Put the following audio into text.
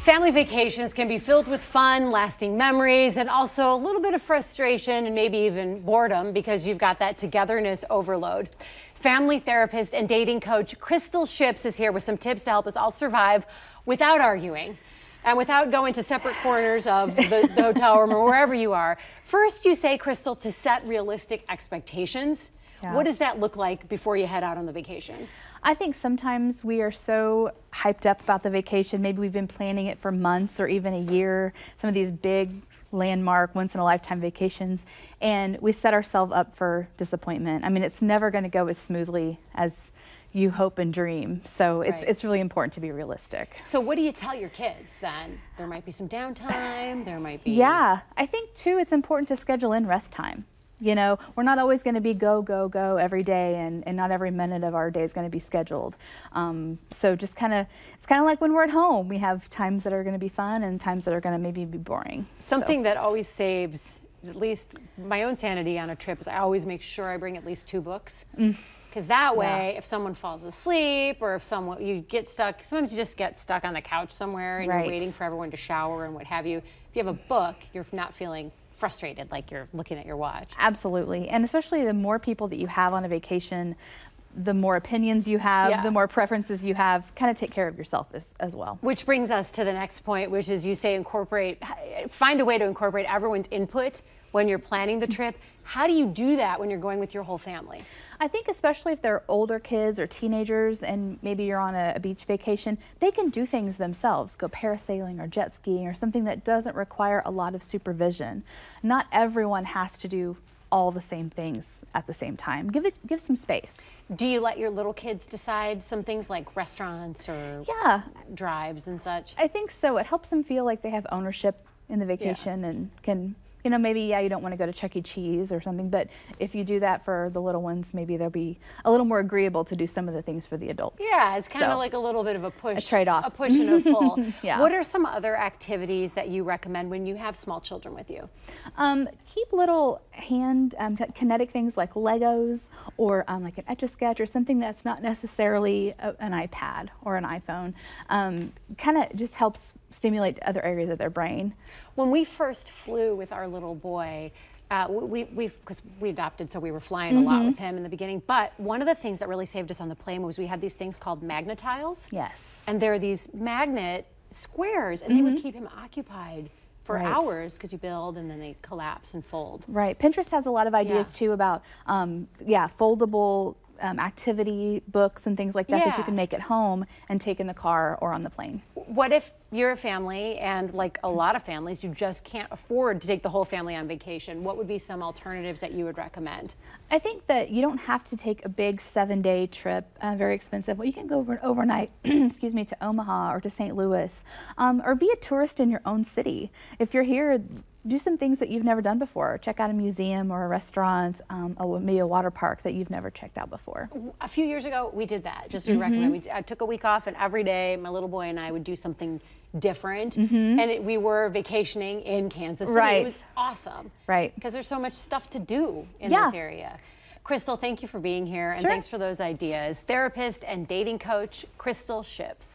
Family vacations can be filled with fun, lasting memories, and also a little bit of frustration and maybe even boredom because you've got that togetherness overload. Family therapist and dating coach Krystal Shipps is here with some tips to help us all survive without arguing and without going to separate corners of the hotel room or wherever you are. First, you say, Krystal, to set realistic expectations. Yeah. What does that look like before you head out on the vacation? I think sometimes we are so hyped up about the vacation. Maybe we've been planning it for months or even a year, some of these big landmark, once-in-a-lifetime vacations, and we set ourselves up for disappointment. I mean, it's never going to go as smoothly as you hope and dream. So it's really important to be realistic. So what do you tell your kids then? There might be some downtime, there might be... Yeah, I think too it's important to schedule in rest time. You know, we're not always going to be go, go, go every day, and not every minute of our day is going to be scheduled. So just it's kind of like when we're at home. We have times that are going to be fun and times that are going to maybe be boring. Something that always saves at least my own sanity on a trip is I always make sure I bring at least 2 books. Because that way, if someone falls asleep or if you get stuck, sometimes you just get stuck on the couch somewhere and you're waiting for everyone to shower and what have you. If you have a book, you're not feeling frustrated like you're looking at your watch. Absolutely, and especially the more people that you have on a vacation, the more opinions you have, the more preferences you have, kind of take care of yourself as well. Which brings us to the next point, which is you say find a way to incorporate everyone's input when you're planning the trip. How do you do that when you're going with your whole family? I think especially if they're older kids or teenagers and maybe you're on a beach vacation, they can do things themselves, go parasailing or jet skiing or something that doesn't require a lot of supervision. Not everyone has to do all the same things at the same time. Give some space. Do you let your little kids decide some things like restaurants or drives and such? I think so. It helps them feel like they have ownership in the vacation and can, you know, maybe, you don't want to go to Chuck E. Cheese or something, but if you do that for the little ones, maybe they'll be a little more agreeable to do some of the things for the adults. Yeah, it's kind of like a little bit of a push. A trade-off. A push and a pull. What are some other activities that you recommend when you have small children with you? Keep little hand kinetic things like Legos or like an Etch-a-Sketch or something that's not necessarily an iPad or an iPhone. Kind of just helps stimulate other areas of their brain. When we first flew with our little boy, because we adopted, so we were flying a lot with him in the beginning. But one of the things that really saved us on the plane was we had these things called magnetiles. Yes. And they're these magnet squares, and they would keep him occupied for hours because you build and then they collapse and fold. Right. Pinterest has a lot of ideas too about, foldable activity books and things like that that you can make at home and take in the car or on the plane. What if you're a family and, like a lot of families, you just can't afford to take the whole family on vacation? What would be some alternatives that you would recommend? I think that you don't have to take a big 7-day trip, very expensive. Well, you can go overnight, excuse me, to Omaha or to St. Louis, or be a tourist in your own city. If you're here, do some things that you've never done before. Check out a museum or a restaurant, maybe a water park that you've never checked out before. A few years ago, we did that. Just we recommend. I took a week off, and every day, my little boy and I would do something different. And we were vacationing in Kansas City. It was awesome. Because there's so much stuff to do in this area. Krystal, thank you for being here, and thanks for those ideas. Therapist and dating coach Krystal Shipps.